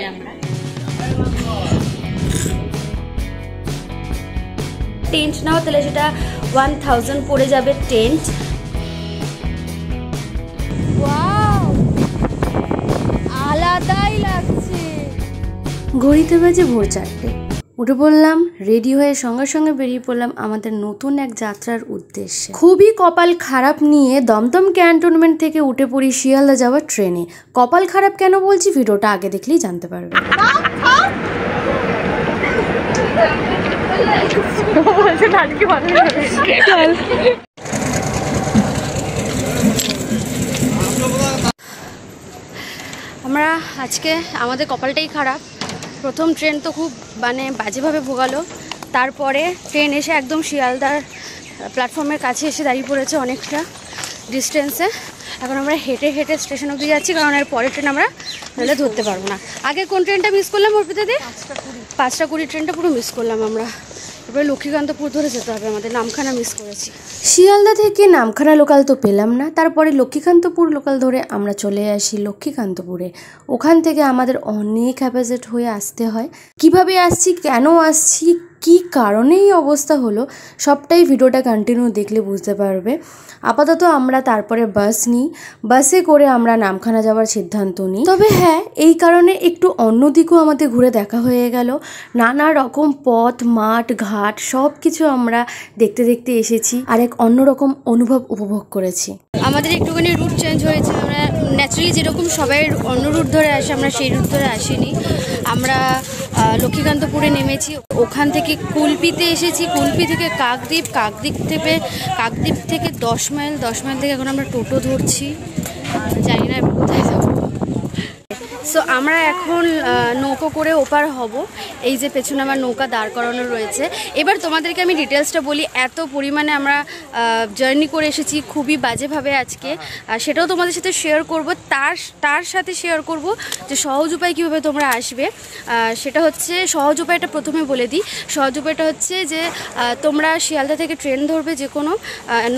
যাবে আমরা। টেন্ট নাও তাহলে সেটা 1000 পড়ে যাবে টেন্ট। আলাদাই লাগছে। ঘড়িতে বাজে ভোর 4টে। উঠে পড়লাম, রেডি হয়ে সঙ্গে সঙ্গে বেরিয়ে পড়লাম আমাদের নতুন এক যাত্রার উদ্দেশ্যে। খুবই কপাল খারাপ নিয়ে দমদম ক্যান্টনমেন্ট থেকে উঠে পড়ি শিয়ালদা যাওয়ার ট্রেনে। কপাল খারাপ কেন বলছি ভিডিওটা আগে দেখলেই জানতে পারবে। আমরা আজকে আমাদের কপালটাই খারাপ। প্রথম ট্রেন তো খুব মানে বাজেভাবে ভোগালো, তারপরে ট্রেন এসে একদম শিয়ালদার প্ল্যাটফর্মের কাছে এসে দাঁড়িয়ে পড়েছে অনেকটা ডিস্টেন্সে। এখন আমরা হেঁটে হেঁটে স্টেশন অবধি যাচ্ছি, কারণ এর পরের ট্রেন আমরা নাহলে ধরতে পারবো না। আগে কোন ট্রেনটা মিস করলাম অর্পিতা দি? 5টা 20 ট্রেনটা পুরো মিস করলাম আমরা। এবারে লক্ষ্মীকান্তপুর ধরে যেতে হবে আমাদের, নামখানা মিস করেছি। শিয়ালদা থেকে নামখানা লোকাল তো পেলাম না, তারপরে লক্ষ্মীকান্তপুর লোকাল ধরে আমরা চলে আসি লক্ষ্মীকান্তপুরে। ওখান থেকে আমাদের অনেক হ্যাপাজেট হয়ে আসতে হয়। কিভাবে আসছি, কেন আসছি, কি কারণে এই অবস্থা হলো, সবটাই ভিডিওটা কন্টিনিউ দেখলে বুঝতে পারবে। আপাতত আমরা তারপরে বাস নিই, বাসে করে আমরা নামখানা যাওয়ার সিদ্ধান্ত নিই। তবে হ্যাঁ, এই কারণে একটু অন্যদিকেও আমাদের ঘুরে দেখা হয়ে গেল। নানা রকম পথ, মাঠ, ঘাট সব কিছু আমরা দেখতে দেখতে এসেছি, আর এক অন্যরকম অনুভব উপভোগ করেছি। আমাদের একটুখানি রুট চেঞ্জ হয়েছে। আমরা ন্যাচারালি যেরকম সবাই অন্য রুট ধরে আসে, আমরা সেই রুট ধরে আসিনি। আমরা লক্ষ্মীকান্তপুরে নেমেছি, ওখান থেকে কুলপিতে এসেছি, কুলপি থেকে কাকদ্বীপ, কাকদ্বীপ থেকে 10 মাইল, 10 মাইল থেকে এখন আমরা টোটো ধরছি, জানি না কোথায় যাবো। সো আমরা এখন নৌকো করে ওপার হব। এই যে পেছনে আমার নৌকা দাঁড় করানো রয়েছে। এবার তোমাদেরকে আমি ডিটেলসটা বলি। এত পরিমাণে আমরা জার্নি করে এসেছি খুবই বাজেভাবে আজকে, সেটাও তোমাদের সাথে শেয়ার করব। তার সাথে শেয়ার করব যে সহজ উপায় কীভাবে তোমরা আসবে। সেটা হচ্ছে সহজ উপায়টা প্রথমে বলে দিই। সহজ উপায়টা হচ্ছে যে তোমরা শিয়ালদা থেকে ট্রেন ধরবে, যে কোনো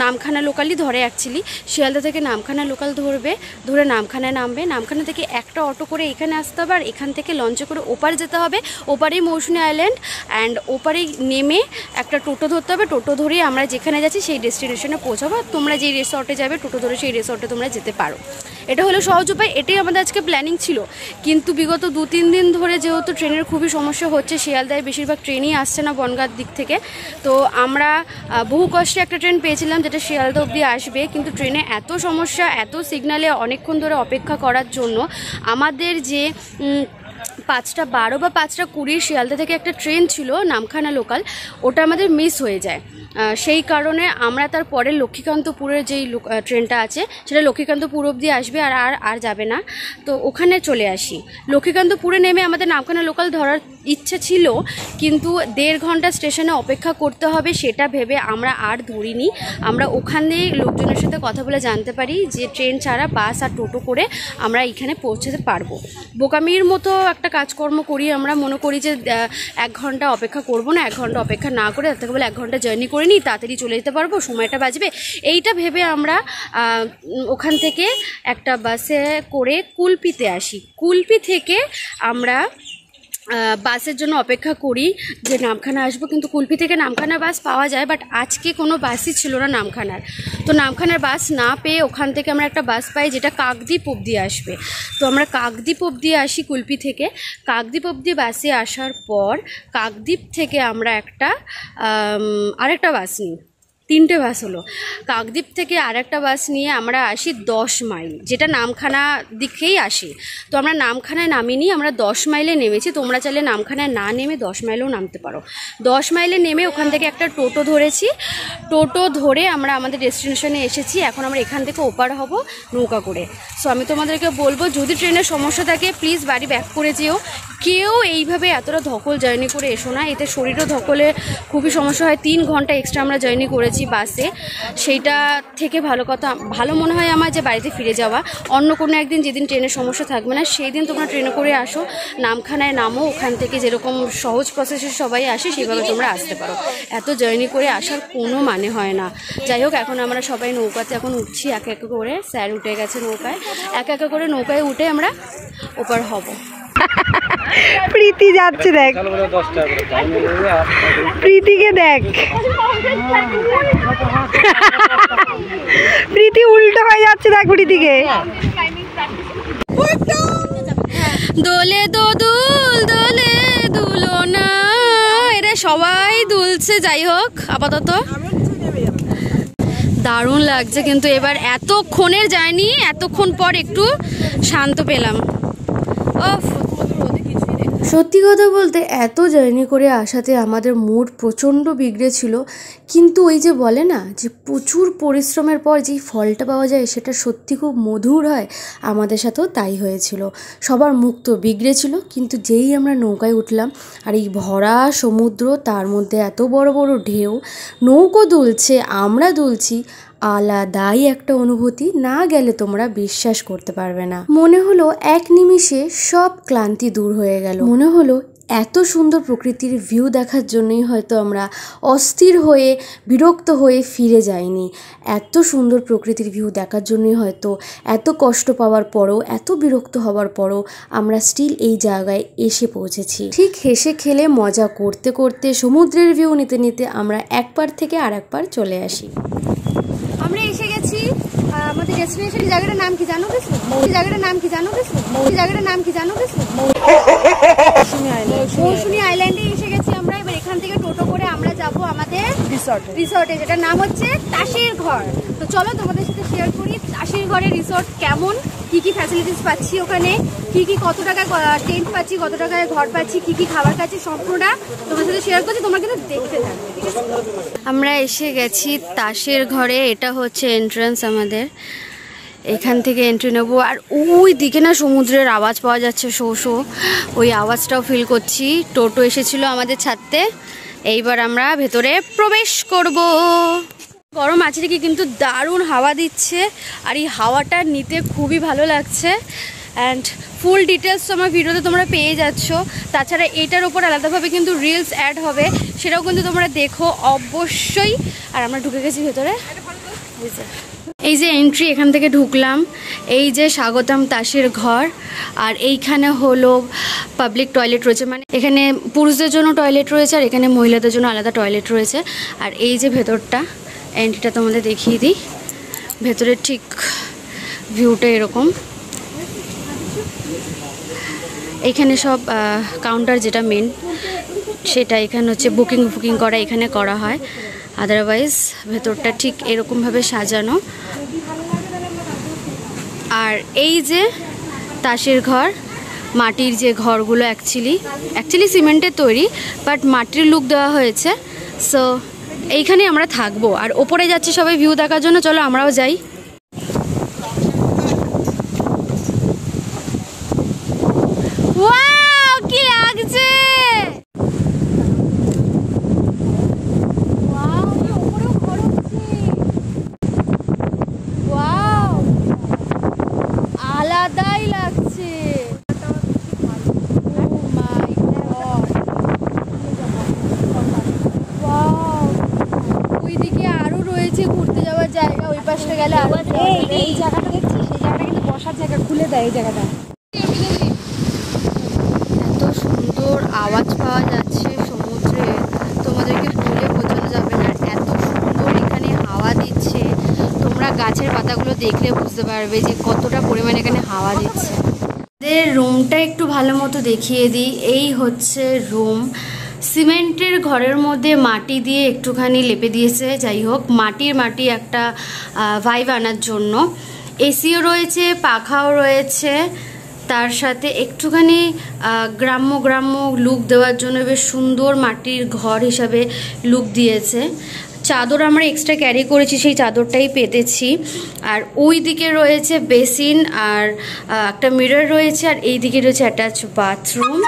নামখানা লোকালই ধরে অ্যাকচুয়ালি। শিয়ালদা থেকে নামখানা লোকাল ধরবে, ধরে নামখানায় নামবে। নামখানা থেকে একটা অটো করে এখানে আসতে হবে, আর এখান থেকে লঞ্চে করে ওপার যেতে হবে। ওপারেই মৌসুমী আইল্যান্ড, অ্যান্ড ওপারেই নেমে একটা টোটো ধরতে হবে। টোটো ধরেই আমরা যেখানে যাচ্ছি সেই ডেস্টিনেশনে পৌঁছাবো। তোমরা যেই রিসর্টে যাবে টোটো ধরে সেই রিসর্টে তোমরা যেতে পারো। এটা হলো সহজ উপায়। এটাই আমাদের আজকে প্ল্যানিং ছিল, কিন্তু বিগত 2-3 দিন ধরে যেহেতু ট্রেনের খুবই সমস্যা হচ্ছে, শিয়ালদায় বেশিরভাগ ট্রেনই আসছে না বনগাঁর দিক থেকে, তো আমরা বহু কষ্টে একটা ট্রেন পেয়েছিলাম যেটা শিয়ালদা অবধি আসবে। কিন্তু ট্রেনে এত সমস্যা, এত সিগনালে অনেকক্ষণ ধরে অপেক্ষা করার জন্য আমাদের যে 5টা 12 বা 5টা 20 শিয়ালদা থেকে একটা ট্রেন ছিল নামখানা লোকাল, ওটা আমাদের মিস হয়ে যায়। সেই কারণে আমরা তারপরে লক্ষ্মীকান্তপুরের যেই ট্রেনটা আছে সেটা লক্ষ্মীকান্তপুর অবধি আসবে, আর যাবে না। তো ওখানে চলে আসি। লক্ষ্মীকান্তপুরে নেমে আমাদের নামখানা লোকাল ধরার ইচ্ছে ছিল, কিন্তু 1.5 ঘন্টা স্টেশনে অপেক্ষা করতে হবে, সেটা ভেবে আমরা আর ধরিনি। আমরা ওখানে লোকজনের সাথে কথা বলে জানতে পারি যে ট্রেন ছাড়া বাস আর টোটো করে আমরা এখানে পৌঁছাতে পারবো। বোকামির মতো একটা কাজকর্ম করি আমরা, মনে করি যে 1 ঘন্টা অপেক্ষা করব না, 1 ঘন্টা অপেক্ষা না করে তার থেকে বলে 1 ঘন্টা জার্নি করে নিই, তাড়াতাড়ি চলে যেতে পারবো, সময়টা বাঁচবে। এইটা ভেবে আমরা ওখান থেকে একটা বাসে করে কুলপিতে আসি। কুলপি থেকে আমরা বাসের জন্য অপেক্ষা করি যে নামখানা আসবো, কিন্তু কুলপি থেকে নামখানা বাস পাওয়া যায়, বাট আজকে কোনো বাসই ছিল না নামখানার। তো নামখানার বাস না পেয়ে ওখান থেকে আমরা একটা বাস পাই যেটা কাকদ্বীপ অবধি আসবে। তো আমরা কাকদ্বীপ অবধি আসি কুলপি থেকে। কাকদ্বীপ অবধি বাসে আসার পর কাকদ্বীপ থেকে আমরা আরেকটা বাস নিই। 3টে বাস হলো। কাকদ্বীপ থেকে আরেকটা বাস নিয়ে আমরা আসি 10 মাইল, যেটা নামখানা দিকেই আসি। তো আমরা নামখানায় নামিনি, আমরা 10 মাইলে নেমেছি। তোমরা চাইলে নামখানায় না নেমে 10 মাইলেও নামতে পারো। 10 মাইলে নেমে ওখান থেকে একটা টোটো ধরেছি। টোটো ধরে আমরা আমাদের ডেস্টিনেশনে এসেছি। এখন আমরা এখান থেকে ওপার হব নৌকা করে। সো আমি তোমাদেরকে বলবো, যদি ট্রেনের সমস্যা থাকে প্লিজ বাড়ি ব্যাক করে যেও। কেউ এইভাবে এতটা ধকল জার্নি করে এসো না, এতে শরীরও ধকলে খুবই সমস্যা হয়। 3 ঘন্টা এক্সট্রা আমরা জার্নি করেছি বাসে, সেইটা থেকে ভালো মনে হয় আমার যে বাড়িতে ফিরে যাওয়া। অন্য কোনো একদিন যেদিন ট্রেনের সমস্যা থাকবে না সেই দিন তোমরা ট্রেনে করে আসো, নামখানায় নামো, ওখান থেকে যেরকম সহজ প্রসেসে সবাই আসে সেভাবে তোমরা আসতে পারো। এত জার্নি করে আসার কোনো মানে হয় না। যাই হোক, এখন আমরা সবাই নৌকাতে এখন উঠছি এক এক করে। স্যার উঠে গেছে নৌকায়, এক এক করে নৌকায় উঠে আমরা ওপার হব। প্রীতি যাচ্ছে দেখ, প্রীতিকে দেখ, প্রীতি উল্টো হয়ে যাচ্ছে দেখ প্রীতিকে। দোলে দোদুল দোলে দুলনা, এরা সবাই দুলছে। যাই হোক, আপাতত দারুণ লাগছে, কিন্তু এবার এতক্ষণের জার্নি, এতক্ষণ পর একটু শান্ত পেলাম। সত্যি কথা বলতে এত জার্নি করে আসাতে আমাদের মুড প্রচণ্ড বিগড়েছিল, কিন্তু ওই যে বলে না যে প্রচুর পরিশ্রমের পর যেই ফলটা পাওয়া যায় সেটা সত্যি খুব মধুর হয়, আমাদের সাথেও তাই হয়েছিল। সবার মুখ তো বিগড়েছিল, কিন্তু যেই আমরা নৌকায় উঠলাম আর এই ভরা সমুদ্র, তার মধ্যে এত বড় বড় ঢেউ, নৌকো দুলছে, আমরা দুলছি, আলাদাই একটা অনুভূতি, না গেলে তোমরা বিশ্বাস করতে পারবে না। মনে হলো এক নিমিষে সব ক্লান্তি দূর হয়ে গেল। মনে হলো এত সুন্দর প্রকৃতির ভিউ দেখার জন্যই হয়তো আমরা অস্থির হয়ে বিরক্ত হয়ে ফিরে যাইনি, এত সুন্দর প্রকৃতির ভিউ দেখার জন্যই হয়তো এত কষ্ট পাওয়ার পরও, এত বিরক্ত হওয়ার পরও আমরা স্টিল এই জায়গায় এসে পৌঁছেছি। ঠিক হেসে খেলে মজা করতে করতে সমুদ্রের ভিউ নিতে নিতে আমরা এক পার থেকে আর এক পার চলে আসি। আমরা এসে গেছি আমাদের ডেস্টিনেশন। জায়গাটার নাম কি জানো কিছু? জায়গাটার নাম কি জানো কিছু? জায়গাটার নাম কি জানো কিছু? মৌসুমী আইল্যান্ডে এসে গেছি আমরা। এবার এখান থেকে টোটো করে আমরা যাব আমাদের রিসর্টে, যেটার নাম হচ্ছে তাসের ঘর। তো চলো তোমাদের সাথে শেয়ার করি তাসের ঘরের রিসর্ট কেমন, কি কি ফ্যাসিলিটিস পাচ্ছি ওখানে, কি কি কত টাকায় টেন্ট পাচ্ছি, কত টাকায় ঘর পাচ্ছি, কি কি খাবার খাচ্ছি, সম্পূর্ণটা তোমার সাথে শেয়ার করছি। তোমরা কিন্তু দেখতে থাকবে, ঠিক আছে? আমরা এসে গেছি তাসের ঘরে। এটা হচ্ছে এন্ট্রান্স আমাদের, এখান থেকে এন্ট্রি নেবো। আর ওই দিকে না সমুদ্রের আওয়াজ পাওয়া যাচ্ছে, শো শো, ওই আওয়াজটাও ফিল করছি। টোটো এসেছিলো আমাদের ছাড়তে, এইবার আমরা ভেতরে প্রবেশ করব। গরম আছে কি, কিন্তু দারুণ হাওয়া দিচ্ছে, আর এই হাওয়াটা নিতে খুবই ভালো লাগছে। অ্যান্ড ফুল ডিটেলস আমার ভিডিওতে তোমরা পেয়ে যাচ্ছ। তাছাড়া এটার ওপর আলাদাভাবে কিন্তু রিলস অ্যাড হবে, সেটাও কিন্তু তোমরা দেখো অবশ্যই। আর আমরা ঢুকে গেছি ভেতরে। এই যে এন্ট্রি, এখান থেকে ঢুকলাম। এই যে স্বাগতম তাসের ঘর, আর এইখানে হলো পাবলিক টয়লেট রয়েছে, মানে এখানে পুরুষদের জন্য টয়লেট রয়েছে আর এখানে মহিলাদের জন্য আলাদা টয়লেট রয়েছে। আর এই যে ভেতরটা, এন্ট্রিটা তোমাদের দেখিয়ে দিই। ভেতরের ঠিক ভিউটা এরকম। এইখানে সব কাউন্টার, যেটা মেন সেটা এখানে হচ্ছে বুকিং করা এখানে করা হয়। আদারওয়াইজ ভেতরটা ঠিক এরকমভাবে সাজানো। আর এই যে তাসের ঘর, মাটির যে ঘরগুলো অ্যাকচুয়ালি সিমেন্টের তৈরি, বাট মাটির লুক দেওয়া হয়েছে। সো এইখানে আমরা থাকবো। আর ওপরে যাচ্ছি সবাই ভিউ দেখার জন্য, চলো আমরাও যাই। ওয়াও, কি লাগছে! আলাদাই লাগছে। ওইদিকে আরো রয়েছে ঘুরতে যাওয়ার জায়গা, ওই পাশে গেলে এই জায়গাটা দেখছি, সেই জায়গাটা কিন্তু বসার জায়গা খুলে দেয়। এই জায়গাটা এত সুন্দর আওয়াজ পাওয়া যাচ্ছে সমুদ্রে, তোমাদেরকে বলে বোঝানো যাবে না। এত সুন্দর এখানে হাওয়া দিচ্ছে, তোমরা গাছের পাতাগুলো দেখলে বুঝতে পারবে যে কতটা পরিমাণে এখানে হাওয়া দিচ্ছে। রুমটা একটু ভালো মতো দেখিয়ে দিই। এই হচ্ছে রুম। সিমেন্টের ঘরের মধ্যে মাটি দিয়ে একটুখানি লেপে দিয়েছে। যাই হোক, মাটি একটা ভাইব আনার জন্য। এসিও রয়েছে, পাখাও রয়েছে, তার সাথে একটুখানি গ্রাম্য লুক দেওয়ার জন্য বেশ সুন্দর মাটির ঘর হিসাবে লুক দিয়েছে। চাদর আমরা এক্সট্রা ক্যারি করেছি, সেই চাদরটাই পেতেছি। আর ওই দিকে রয়েছে বেসিন, আর একটা মিরর রয়েছে, আর এই দিকে রয়েছে অ্যাটাচ বাথরুম।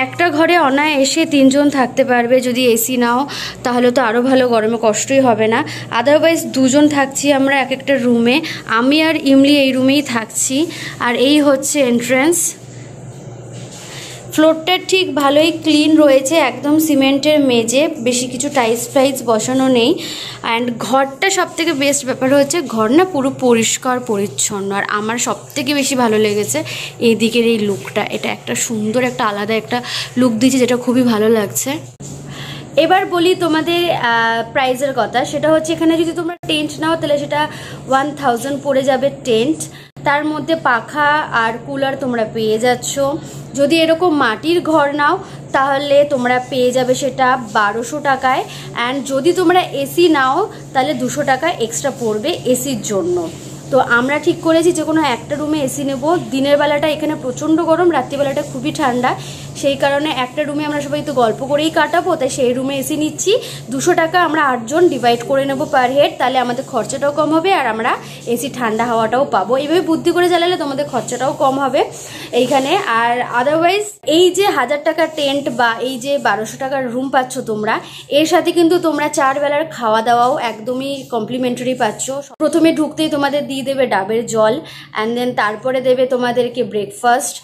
একটা ঘরে অনায়াসে 3 জন থাকতে পারবে। যদি এসি নাও তাহলে তো আরও ভালো, গরমে কষ্টই হবে না। আদারওয়াইজ 2 জন থাকছি আমরা এক একটা রুমে। আমি আর ইমলি এই রুমেই থাকছি। আর এই হচ্ছে এন্ট্রান্স। ফ্লোরটা ঠিক ভালোই ক্লিন রয়েছে, একদম সিমেন্টের মেঝে, বেশি কিছু টাইলস ফাইলস বসানো নেই। অ্যান্ড ঘরটা সবথেকে বেস্ট ব্যাপার হচ্ছে ঘর না পুরো পরিষ্কার পরিচ্ছন্ন। আর আমার সবথেকে বেশি ভালো লেগেছে এই দিকের এই লুকটা, এটা একটা সুন্দর একটা আলাদা একটা লুক দিয়েছে যেটা খুবই ভালো লাগছে। এবার বলি তোমাদের প্রাইসের কথা, সেটা হচ্ছে এখানে যদি তোমরা টেন্ট নাও তাহলে সেটা 1000 পড়ে যাবে টেন্ট, তার মধ্যে পাখা আর কুলার তোমরা পেয়ে যাচ্ছ। যদি এরকম মাটির ঘর নাও তাহলে তোমরা পেয়ে যাবে সেটা 1200 টাকায়। অ্যান্ড যদি তোমরা এসি নাও তাহলে 200 টাকা এক্সট্রা পড়বে এসির জন্য। তো আমরা ঠিক করেছি যে কোনো একটা রুমে এসি নেব। দিনের বেলাটা এখানে প্রচণ্ড গরম, রাত্রিবেলাটা খুবই ঠান্ডা, সেই কারণে একটা রুমে আমরা সবাই তো গল্প করেই কাটাবো, তাই সেই রুমে এসি নিচ্ছি। 200 টাকা আমরা 8 জন ডিভাইড করে নেব পার হেড, তাহলে আমাদের খরচাটাও কম হবে আর আমরা এসি ঠান্ডা হাওয়াটাও পাবো। এইভাবে বুদ্ধি করে জ্বালালে তোমাদের খরচাটাও কম হবে এইখানে। আর আদারওয়াইজ এই যে 1000 টাকার টেন্ট বা এই যে 1200 টাকার রুম পাচ্ছ তোমরা, এর সাথে কিন্তু তোমরা 4 বেলার খাওয়া দাওয়াও একদমই কমপ্লিমেন্টারি পাচ্ছ। প্রথমে ঢুকতেই তোমাদের দিয়ে দেবে ডাবের জল, অ্যান্ড দেন তারপরে দেবে তোমাদেরকে ব্রেকফাস্ট,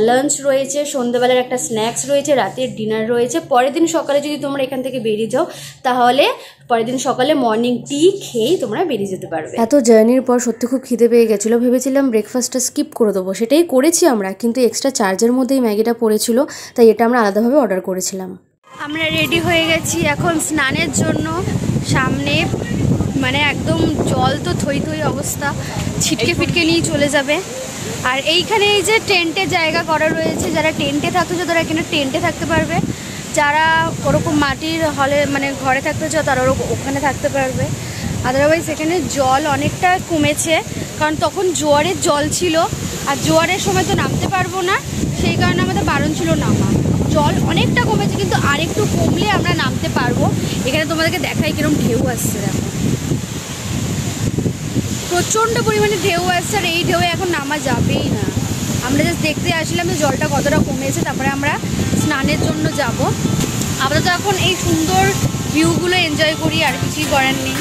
লাঞ্চ রয়েছে, সন্ধ্যেবেলার একটা স্ন্যাক্স রয়েছে, রাতের ডিনার রয়েছে। পরের দিন সকালে যদি তোমরা এখান থেকে বেরিয়ে যাও তাহলে পরের দিন সকালে মর্নিং টি খেয়েই তোমরা বেরিয়ে যেতে পারবে। এত জার্নির পর সত্যি খুব খিদে পেয়ে গেছিলো, ভেবেছিলাম ব্রেকফাস্টটা স্কিপ করে দেবো, সেটাই করেছি আমরা, কিন্তু এক্সট্রা চার্জের মধ্যেই ম্যাগিটা পড়েছিল, তাই এটা আমরা আলাদাভাবে অর্ডার করেছিলাম। আমরা রেডি হয়ে গেছি এখন স্নানের জন্য। সামনে মানে একদম জল তো থই থই অবস্থা, ছিটকে ফিটকে নিয়ে চলে যাবে। আর এইখানে এই যে টেন্টের জায়গা করা রয়েছে, যারা টেন্টে থাকতে চাও তারা এখানে টেন্টে থাকতে পারবে, যারা ওরকম মাটির হলে মানে ঘরে থাকতে চাও তারা ওখানে থাকতে পারবে। আদারওয়াইজ এখানে জল অনেকটা কমেছে, কারণ তখন জোয়ারের জল ছিল, আর জোয়ারের সময় তো নামতে পারবো না, সেই কারণে আমাদের বারণ ছিল নামা। জল অনেকটা কমেছে, কিন্তু আরেকটু কমলে আমরা নামতে পারবো। এখানে তোমাদেরকে দেখাই কিরকম ঢেউ আসছে, দেখো প্রচণ্ড পরিমাণে ঢেউ আসছে, আর এই ঢেউয়ে এখন নামা যাবেই না। আমরা জাস্ট দেখতে আসলাম যে জলটা কতটা কমেছে, তারপরে আমরা স্নানের জন্য যাব। আপাতত এখন এই সুন্দর ভিউগুলো এনজয় করি, আর কিছুই করার নেই।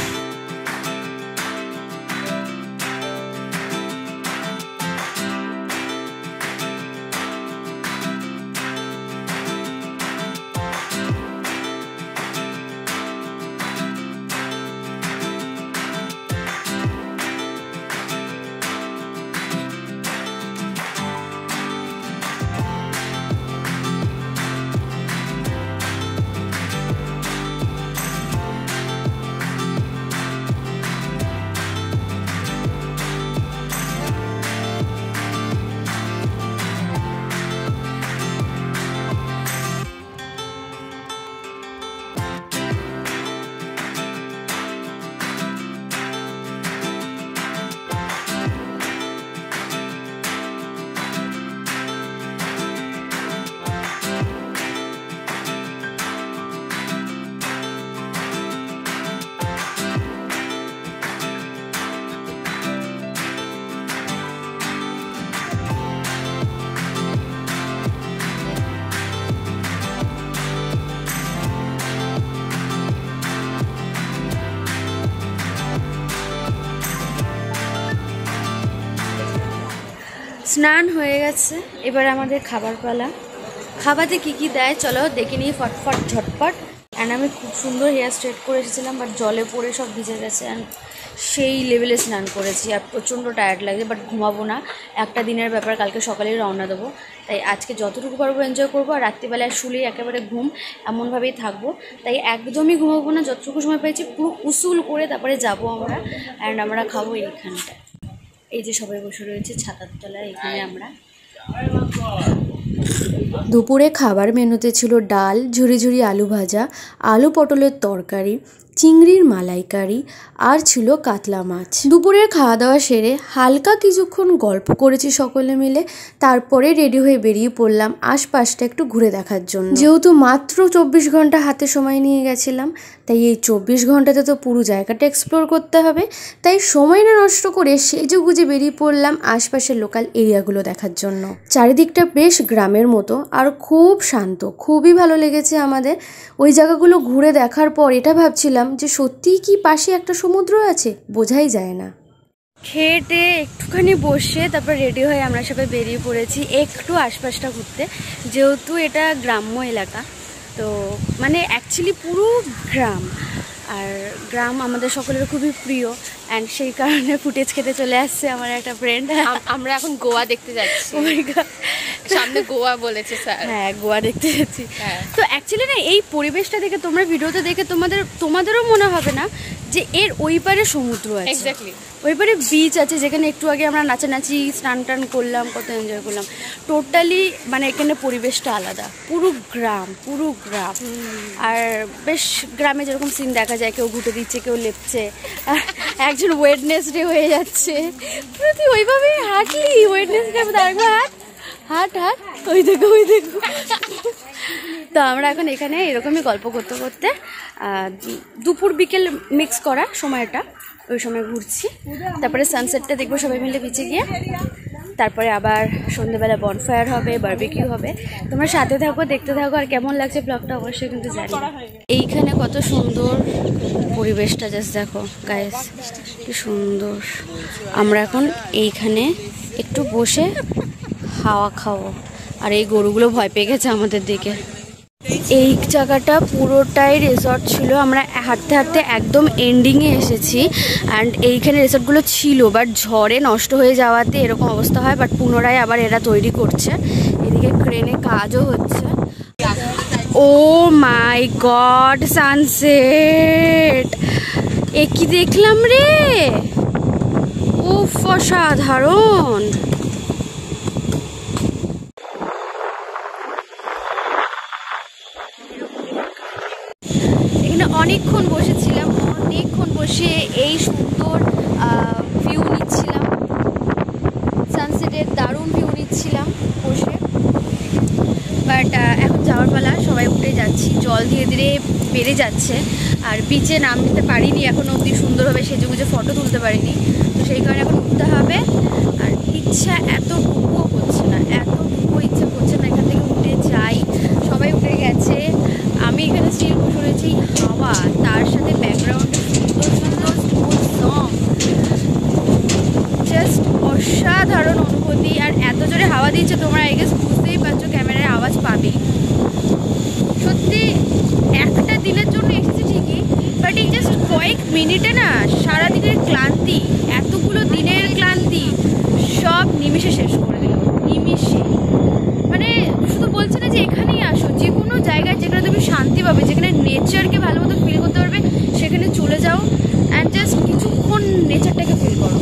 স্নান হয়ে গেছে, এবার আমাদের খাবার পালা। খাবারে কি কি দেয় চলো দেখে নিই ফটফট ঝটপট। অ্যান্ড আমি খুব সুন্দর হেয়ার স্ট্রেট করে এসেছিলাম, বাট জলে পড়ে সব ভিজে গেছে, অ্যান্ড সেই লেভেলে স্নান করেছি। আর প্রচণ্ড টায়ার্ড লাগে, বাট ঘুমাবো না, একটা দিনের ব্যাপার, কালকে সকালেই রওনা দেবো। তাই আজকে যতটুকু পারবো এনজয় করবো, আর রাত্রিবেলায় শুলেই একেবারে ঘুম, এমনভাবেই থাকবো। তাই একদমই ঘুমাবো না, যতটুকু সময় পেয়েছি পুরো উসুল করে তারপরে যাবো আমরা। অ্যান্ড আমরা খাবো এইখানটায়, এই যে সবাই বসে রয়েছে ছাতার তলায়, এখানে আমরা। দুপুরে খাবার মেনুতে ছিল ডাল, ঝুরি ঝুরি আলু ভাজা, আলু পটলের তরকারি, চিংড়ির মালাইকারি, আর ছিল কাতলা মাছ। দুপুরের খাওয়া দাওয়া সেরে হালকা কিছুক্ষণ গল্প করেছি সকলে মিলে, তারপরে রেডি হয়ে বেরিয়ে পড়লাম আশপাশটা একটু ঘুরে দেখার জন্য। যেহেতু মাত্র 24 ঘন্টা হাতে সময় নিয়ে গেছিলাম, তাই এই 24 ঘন্টাতে তো পুরো জায়গাটা এক্সপ্লোর করতে হবে, তাই সময় না নষ্ট করে সেজে গুজে বেরিয়ে পড়লাম আশপাশের লোকাল এরিয়াগুলো দেখার জন্য। চারিদিকটা বেশ গ্রামের মতো আর খুব শান্ত, খুবই ভালো লেগেছে আমাদের। ওই জায়গাগুলো ঘুরে দেখার পর এটা ভাবছিলাম যে সত্যিই কি পাশে একটা সমুদ্র আছে, বোঝাই যায় না। খেটে একটুখানি বসে তারপর রেডি হয়ে আমরা সবাই বেরিয়ে পড়েছি একটু আশপাশটা ঘুরতে, যেহেতু এটা গ্রাম্য এলাকা। তো মানে অ্যাকচুয়ালি পুরো গ্রাম, আর গ্রাম আমাদের সকলের খুবই প্রিয়, অ্যান্ড সেই কারণে ফুটেজ খেতে চলে আসছে আমার একটা ফ্রেন্ড। আমরা এখন গোয়া দেখতে যাচ্ছি। সামনে গোয়া বলেছে স্যার। হ্যাঁ, গোয়া দেখতে যাচ্ছি। তো অ্যাকচুয়ালি না, এই পরিবেশটা দেখে তোমরা ভিডিওতে দেখে তোমাদেরও মনে হবে না যে এর ওই পারে সমুদ্র আছে। এক্স্যাক্টলি, ওই পারে বিচ আছে, যেখানে একটু আগে আমরা নাচানাচি স্নান টান করলাম, কত এনজয় করলাম। টোটালি মানে এখানে পরিবেশটা আলাদা, পুরো গ্রাম। আর বেশ গ্রামে যেরকম সিন দেখা যায়, কেউ ঘুটে দিচ্ছে, কেউ লেপছে, একজন ওয়েডনেসডে হয়ে যাচ্ছে, তুই ওইভাবেই হাঁটলি ওয়েডনেসডে, হাট ওই দেখো। তো আমরা এখন এখানে এরকমই গল্প করতে করতে দুপুর বিকেল মিক্স করা সময়টা, ওই সময় ঘুরছি। তারপরে সানসেটটা দেখবো সবাই মিলে বিচে গিয়ে। তারপরে আবার সন্ধ্যেবেলা বনফায়ার হবে, বারবিকিউ হবে। তোমরা সাথে থাকো, দেখতে থাকো, আর কেমন লাগছে ব্লগটা অবশ্যই কিন্তু জানি। এইখানে কত সুন্দর পরিবেশটা, জাস্ট দেখো গাইস, কি সুন্দর। আমরা এখন এইখানে একটু বসে হাওয়া খাবো, আর এই গরুগুলো ভয় পেয়ে গেছে আমাদের দিকে। এই জায়গাটা পুরোটাই রিসর্ট ছিল, আমরা হাঁটতে হাঁটতে একদম এন্ডিংয়ে এসেছি। অ্যান্ড এইখানে রিসর্টগুলো ছিল, বাট ঝড়ে নষ্ট হয়ে যাওয়াতে এরকম অবস্থা হয়, বাট পুনরায় আবার এরা তৈরি করছে। এদিকে ক্রেনে কাজও হচ্ছে। ও মাই গড, সানসেট! এ কি দেখলাম রে, উফ, অসাধারণ। অনেকক্ষণ বসেছিলাম, বসে এই সুন্দর ভিউ নিচ্ছিলাম, সানসেটের দারুণ ভিউ নিচ্ছিলাম বসে। বাট এখন যাওয়ার পালা, সবাই উঠে যাচ্ছি, জল ধীরে ধীরে বেড়ে যাচ্ছে। আর বিচে নামতে পারিনি এখনো অবধি সুন্দরভাবে, সেজেগুজে ফটো তুলতে পারিনি, তো সেই কারণে এখন উঠতে হবে। আর ইচ্ছা এতটুকুও করছে না, ইচ্ছা করছে না এখান থেকে উঠে যাই। সবাই উঠে গেছে, আমি এখানে স্টিল বসে রয়েছি। হাওয়া, তার সাথে ব্যাকগ্রাউন্ডে সুন্দর সং, জাস্ট অসাধারণ অনুভূতি। আর এত জোরে হাওয়া দিচ্ছে, তোমরা আই গেস বুঝতেই পারছো, ক্যামেরায় আওয়াজ পাবেই। সত্যি একটা দিনের জন্য এসেছি ঠিকই, বাট এই জাস্ট কয়েক মিনিটে না সারাদিনের ক্লান্তি, এতগুলো দিনের ক্লান্তি সব নিমিষে শেষ করে দিল, নিমিষে। মানে শুধু বলছে না যে এখানেই আসো, যে কোনো জায়গায় যেখানে তুমি শান্তি পাবে, যেখানে নেচারকে ভালো মতো ফিল করতে পারবে, সেখানে চলে যাও অ্যান্ড জাস্ট কিছুক্ষণ নেচারটাকে ফিল করো।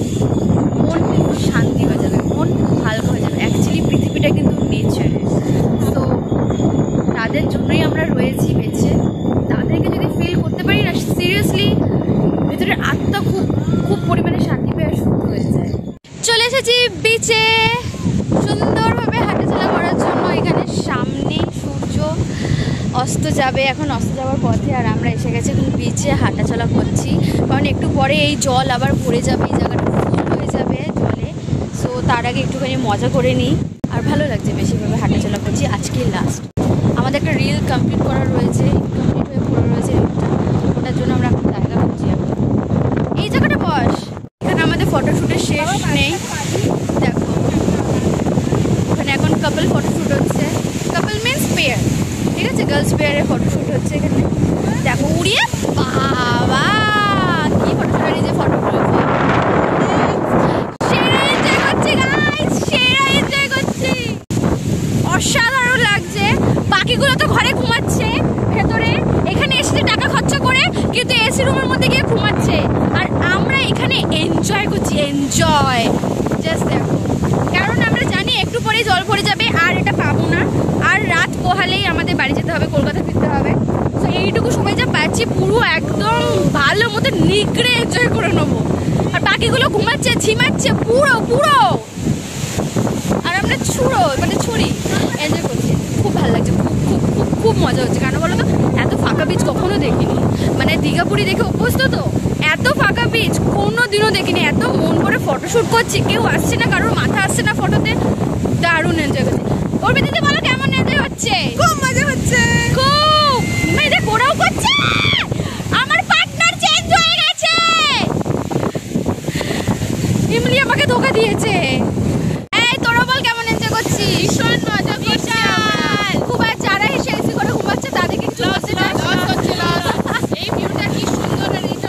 মন শান্তি হয়ে যাবে, মন হালকা হয়ে যাবে। অ্যাকচুয়ালি পৃথিবীটা কিন্তু নেচারের, তো তাদের জন্যই আমরা রয়েছি বেঁচে। তাদেরকে যদি ফিল করতে পারি না, সিরিয়াসলি ভেতরের আত্মা খুব পরিমাণে শান্তি পেয়ে শুরু হয়ে যায়। চলে এসেছি বিচে সুন্দরভাবে হাঁটাচলা করার জন্য। এখানে সামনে সূর্য অস্ত যাবে, এখন অস্ত যাওয়ার পথে, আর আমরা এসে গেছি এখন বিচে হাঁটাচলা করছি। কারণ একটু পরে এই জল আবার ভরে যাবে, এই জায়গাটা ফুল হয়ে যাবে জলে। সো তার আগে একটুখানি মজা করে নিই। আর ভালো লাগছে, বেশিভাবে হাঁটাচলা করছি। আজকে লাস্ট আমাদের একটা রিল কমপ্লিট করা রয়েছে, কমপ্লিট হয়ে পড়ে রয়েছে রিলটা, ওটার জন্য আমরা এখন জায়গা করছি। এই জায়গাটা বস, এখানে আমাদের ফটোশ্যুটের শেষ নেই। দেখো ওখানে এখন কাপল ফটোশ্যুট হচ্ছে, কাপল মিন্স পেয়ার, ঠিক আছে, গার্লস পেয়ারের ফটোশ্যুট হচ্ছে এখানে। দেখো উড়িয়ে বাবা কি ফটোশ্যুট, নিজে ফটো তুলেছে, সেরা এনজয় করছি গাইস, সেরা এনজয় করছি, অসাধারণ লাগছে। বাকিগুলো তো ঘরে ঘুমাচ্ছে ভেতরে, এখানে এসে টাকা খরচা করে কিন্তু এসি রুমের মধ্যে গিয়ে ঘুমাচ্ছে, আর আমরা এখানে এনজয় করছি, এনজয় জাস্ট দেখো। কারণ আমরা জানি একটু পরেই জল ভরে যাবে, আর এটা পাবো না, আর রাত পোহালেই আমাদের বাড়ি যেতে হবে, কলকাতা ফিরতে হবে। তো এইটুকু সময় যা পাচ্ছি পুরো একদম ভালো মতো নিগড়ে এনজয় করে নেবো। আর বাকিগুলো ঘুমাচ্ছে, ঝিমাচ্ছে পুরো, আর আমরা ছুরি এনজয় করছি। খুব ভালো লাগছে, খুব মজা হচ্ছে। কেন বলো তো, এত ফাঁকা বিচ কখনো দেখিনি, মানে দীঘাপুরি দেখে অভ্যস্ত, তো এত ফাঁকা বিচ কোনোদিনও দেখিনি। এত মন করে ফটোশ্যুট করছি, কেউ আসছে না, কারোর মাথা আসছে না ফটোতে, দারুণ এনজয় করছি। ওর দিদি বলো কেমন এনজয় হচ্ছে? খুব মজা হচ্ছে, খুব। মেয়েদের ওরাও করছে, আমার পার্টনার চেঞ্জ হয়ে গেছে। ইমলি আমাকে ধোকা দিয়েছে। এই তোরা বল কেমন এনজয় করছিস? ভীষণ মজা করছি আমরা। খুব আর যারা এসে এসি করে ঘুমাচ্ছে তাদেরকে কিছু বলতে চাই না। এই ভিউটা কি সুন্দর আর এটা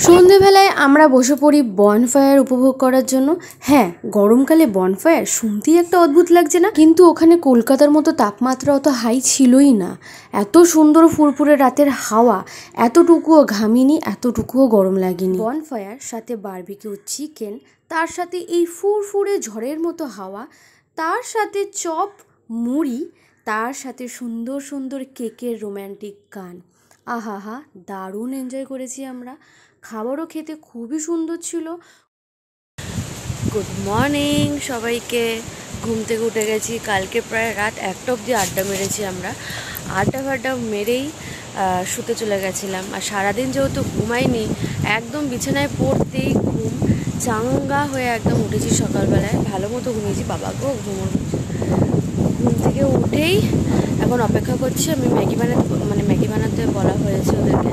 সন্ধেবেলায় আমরা বসে পড়ি বনফায়ার উপভোগ করার জন্য। হ্যাঁ, গরমকালে বনফায়ার শুনতেই একটা অদ্ভুত লাগছে না? কিন্তু ওখানে কলকাতার মতো তাপমাত্রা অত হাই ছিলই না। এত সুন্দর ফুরফুরে রাতের হাওয়া, এতটুকুও ঘামিনি, এতটুকুও গরম লাগেনি। বনফায়ার সাথে বারবিকিউ চিকেন, তার সাথে এই ফুরফুরে ঝড়ের মতো হাওয়া, তার সাথে চপ মুড়ি, তার সাথে সুন্দর সুন্দর কেকের রোম্যান্টিক গান। আহা, দারুণ এনজয় করেছি আমরা। খাবারও খেতে খুবই সুন্দর ছিল। গুড মর্নিং সবাইকে। ঘুম থেকে উঠে গেছি। কালকে প্রায় রাত 1টা অবধি আড্ডা মেরেছি আমরা। আড্ডা মেরেই শুতে চলে গেছিলাম। আর সারাদিন যেহেতু ঘুমাইনি, একদম বিছানায় পড়তেই ঘুম, চাঙ্গা হয়ে একদম উঠেছি সকালবেলায়। ভালো মতো ঘুমিয়েছি, বাবাকেও ঘুম থেকে উঠেই এখন অপেক্ষা করছি। আমি ম্যাগি বানাতে বলা হয়েছে ওদেরকে।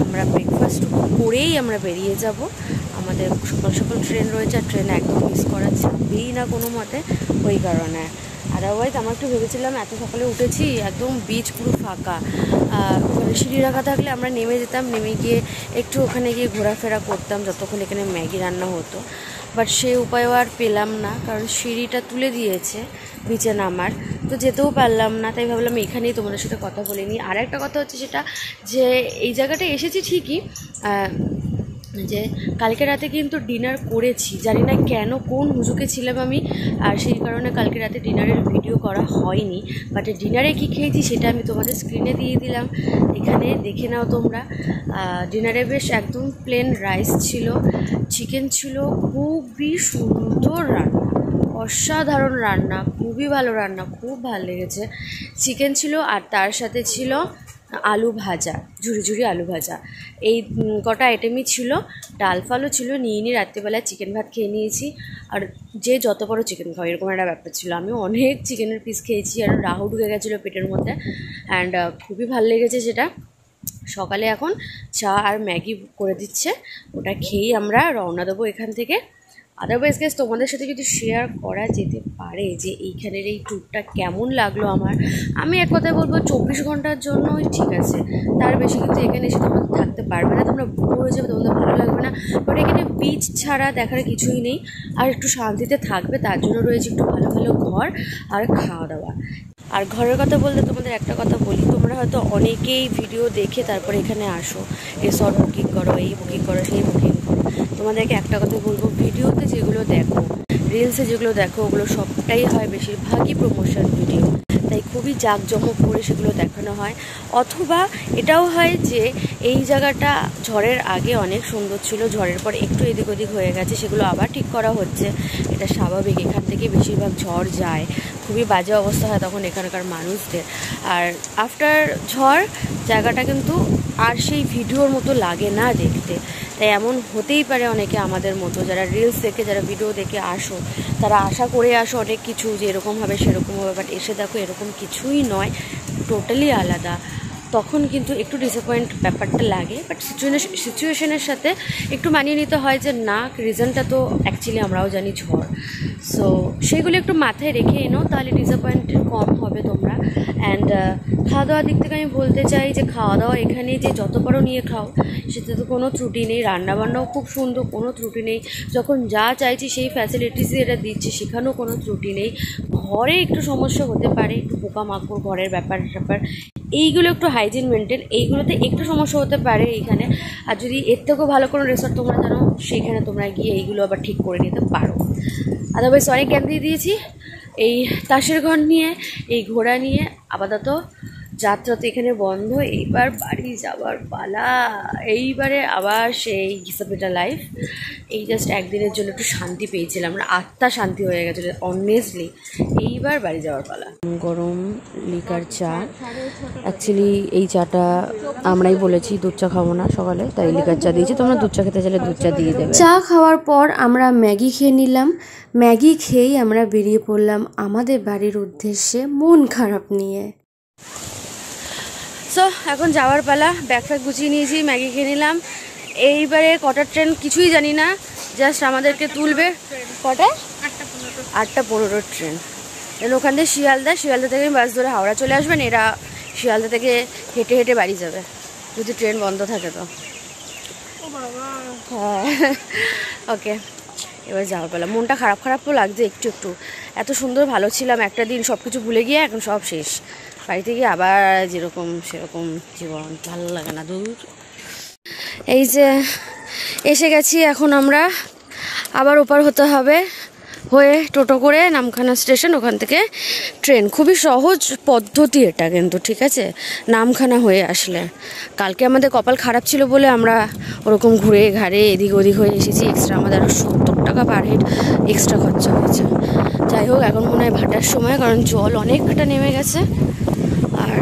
আমরা ব্রেকফাস্ট করেই আমরা বেরিয়ে যাব। আমাদের সকাল সকাল ট্রেন রয়েছে, আর ট্রেন একদম মিস করা যাবেই না কোনো মতে, ওই কারণে। আদারওয়াইজ আমার একটু ভেবেছিলাম এত সকালে উঠেছি, একদম বিচ পুরো ফাঁকা, সিঁড়ি রাখা থাকলে আমরা নেমে যেতাম, নেমে গিয়ে একটু ওখানে গিয়ে ঘোরাফেরা করতাম যতক্ষণ এখানে ম্যাগি রান্না হতো। বাট সে উপায়ও আর পেলাম না, কারণ সিঁড়িটা তুলে দিয়েছে বিচে নামার, তো যেতেও পারলাম না। তাই ভাবলাম এখানেই তোমাদের সাথে কথা বলে নিই। আর একটা কথা হচ্ছে সেটা যে এই জায়গাটা এসেছি ঠিকই, যে কালকে রাতে কিন্তু ডিনার করেছি, জানি না কেন কোন হুজুকে ছিলাম আমি, আর সেই কারণে কালকে রাতে ডিনারের ভিডিও করা হয়নি। বাট ডিনারে কী খেয়েছি সেটা আমি তোমাদের স্ক্রিনে দিয়ে দিলাম, এখানে দেখে নাও তোমরা। ডিনারে বেশ একদম প্লেন রাইস ছিল, চিকেন ছিল, খুবই সুন্দর রান্না, অসাধারণ রান্না, খুবই ভালো রান্না, খুব ভালো লেগেছে। চিকেন ছিল আর তার সাথে ছিল আলু ভাজা, ঝুরি আলু ভাজা, এই কটা আইটেমই ছিল। ডাল ফালও ছিল, নিয়ে রাত্রিবেলায় চিকেন ভাত খেয়ে নিয়েছি। আর যে যত বড় চিকেন খাও এরকম একটা ব্যাপার ছিল। আমি অনেক চিকেনের পিস খেয়েছি, আর রাহু ঢুকে গেছিলো পেটের মধ্যে, অ্যান্ড খুবই ভালো লেগেছে সেটা। সকালে এখন চা আর ম্যাগি করে দিচ্ছে, ওটা খেয়েই আমরা রওনা দেবো এখান থেকে। আদারওয়াইজ গাইস তোমাদের সাথে যদি শেয়ার করা যেতে পারে যে এইখানের এই ট্যুরটা কেমন লাগলো আমার, আমি এক কথায় বলবো 24 ঘন্টার জন্যই ঠিক আছে, তার বেশি কিন্তু এখানে এসে তোমরা থাকতে পারবে না, তোমরা বোর হয়ে যাবে, তোমাদের ভালো লাগবে না। বাট এখানে বিচ ছাড়া দেখার কিছুই নেই, আর একটু শান্তিতে থাকবে তার জন্য রয়েছে একটু ভালো ভালো ঘর আর খাওয়া দাওয়া। আর ঘরের কথা বলতে তোমাদের একটা কথা বলি, তোমরা হয়তো অনেকেই ভিডিও দেখে তারপরে এখানে আসো, রিসর্ট বুকিং করো, এই বুকিং করো, সেই বুকিং করো। তোমাদেরকে একটা কথা বলবো, ভিডিওতে যেগুলো দেখো, রিলসে যেগুলো দেখো, ওগুলো সবটাই হয় বেশিরভাগই প্রমোশন ভিডিও, তাই খুবই জাঁকজমক করে সেগুলো দেখানো হয়। অথবা এটাও হয় যে এই জায়গাটা ঝড়ের আগে অনেক সুন্দর ছিল, ঝড়ের পর একটু এদিক ওদিক হয়ে গেছে, সেগুলো আবার ঠিক করা হচ্ছে, এটা স্বাভাবিক। এখান থেকে বেশিরভাগ ঝড় যায়, খুবই বাজে অবস্থা হয় তখন এখানকার মানুষদের। আর আফটার ঝড় জায়গাটা কিন্তু আর সেই ভিডিওর মতো লাগে না দেখতে। তাই এমন হতেই পারে অনেকে আমাদের মতো যারা রিলস দেখে, যারা ভিডিও দেখে আসো, তারা আশা করে আসো অনেক কিছু, যে এরকম হবে সেরকম হবে, বাট এসে দেখো এরকম কিছুই নয়, টোটালি আলাদা। তখন কিন্তু একটু ডিসঅ্যাপয়েন্ট ব্যাপারটা লাগে, বাট সিচুয়েশনের সাথে একটু মানিয়ে নিতে হয় যে না, রিজনটা তো অ্যাকচুয়ালি আমরাও জানি ঝড়। সো সেগুলো একটু মাথায় রেখে এনো, তাহলে ডিসঅ্যাপয়েন্টেড কম হবে তোমরা। অ্যান্ড খাওয়া দাওয়ার দিক থেকে আমি বলতে চাই যে খাওয়া দাওয়া এখানে যে যত পারো নিয়ে খাও, সেটা তো কোনো ত্রুটি নেই, রান্নাবান্নাও খুব সুন্দর, কোনো ত্রুটি নেই। যখন যা চাইছি সেই ফ্যাসিলিটিসই এটা দিচ্ছে, সেখানেও কোনো ত্রুটি নেই। ঘরে একটু সমস্যা হতে পারে, একটু পোকামাকড়, ঘরের ব্যাপার এইগুলো একটু হাইজিন মেনটেন, এইগুলোতে একটু সমস্যা হতে পারে এইখানে। আর যদি এর থেকেও ভালো কোনো রিসর্ট তোমরা জানো, সেইখানে তোমরা গিয়ে এইগুলো আবার ঠিক করে নিতে পারো। আদারওয়াইজ অনেক জ্ঞান দিয়ে দিয়েছি এই তাসের ঘর নিয়ে, এই ঘোড়া নিয়ে। আপাতত যাত্রা তো এখানে বন্ধ, এইবার বাড়ি যাওয়ার পালা। এইবারে আবার সেই ঘিসাপিটা লাইফ। এই জাস্ট একদিনের জন্য একটু শান্তি পেয়েছিলাম, আত্মা শান্তি হয়ে গেছিলো অনেস্টলি। এইবার বাড়ি যাওয়ার পালা। গরম লিকার চা, অ্যাকচুয়ালি এই চাটা আমরাই বলেছি দুধ চা খাবো না সকালে, তাই লিকার চা দিয়েছি। তোমরা দুধ চা খেতে চাইলে দুধ চা দিয়ে দেবে। চা খাওয়ার পর আমরা ম্যাগি খেয়ে নিলাম। ম্যাগি খেয়েই আমরা বেরিয়ে পড়লাম আমাদের বাড়ির উদ্দেশ্যে, মন খারাপ নিয়ে। সো এখন যাওয়ার পালা, ব্যাগ ফ্যাগ গুছিয়ে নিয়েছি, ম্যাগি খেয়ে নিলাম। এইবারে কটার ট্রেন কিছুই জানি না, জাস্ট আমাদেরকে তুলবে কটায়? 8:15 ট্রেন। দেন ওখান থেকে শিয়ালদা থেকে বাস ধরে হাওড়া চলে আসবেন। এরা শিয়ালদা থেকে হেঁটে হেঁটে বাড়ি যাবে যদি ট্রেন বন্ধ থাকে তো। হ্যাঁ ওকে, এবার যাওয়া পেলা। মনটা খারাপ তো লাগছে একটু একটু। এত সুন্দর ভালো ছিলাম একটা দিন, সব কিছু ভুলে গিয়ে এখন সব শেষ। বাড়িতে গিয়ে আবার যেরকম সেরকম জীবন, ভালো লাগে না দূর। এই যে এসে গেছি, এখন আমরা আবার ওপার হতে হবে, হয়ে টোটো করে নামখানা স্টেশন, ওখান থেকে ট্রেন। খুবই সহজ পদ্ধতি এটা কিন্তু, ঠিক আছে, নামখানা হয়ে আসলে। কালকে আমাদের কপাল খারাপ ছিল বলে আমরা ওরকম ঘুরে ঘাড়ে এদিক ওদিক হয়ে এসেছি। এক্সট্রা আমাদের আরও 70 টাকা পার হেড এক্সট্রা খরচা হয়েছে। যাই হোক, এখন মনে হয় ভাটার সময়, কারণ জল অনেকটা নেমে গেছে আর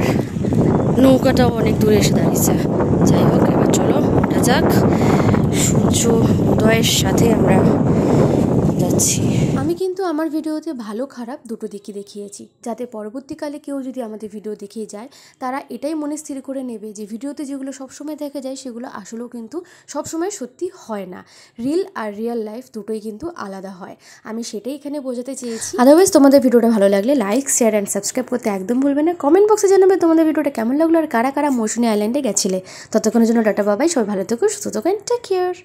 নৌকাটাও অনেক দূরে এসে দাঁড়িয়েছে। যাই হোক, এবার চলো ওঠা যাক। সূর্য উদয়ের সাথে আমরা যাচ্ছি। আমি কিন্তু আমার ভিডিওতে ভালো খারাপ দুটো দিকই দেখিয়েছি, যাতে পরবর্তীকালে কেউ যদি আমাদের ভিডিও দেখে যায় তারা এটাই মনে স্থির করে নেবে যে ভিডিওতে যেগুলো সবসময় দেখা যায় সেগুলো আসলেও কিন্তু সবসময় সত্যি হয় না। রিল আর রিয়েল লাইফ দুটোই কিন্তু আলাদা হয়, আমি সেটাই এখানে বোঝাতে চেয়েছি। আদারওয়াইজ তোমাদের ভিডিওটা ভালো লাগলে লাইক, শেয়ার অ্যান্ড সাবস্ক্রাইব করতে একদম ভুলবে না। কমেন্ট বক্সে জানাবে তোমাদের ভিডিওটা কেমন লাগলো আর কারা কারা মৌসুমী আইল্যান্ডে গেছিলে। ততক্ষণের জন্য টাটা বাবাই, সবাই ভালো থেকো, সুস্থ থাকো, টেক কেয়ার।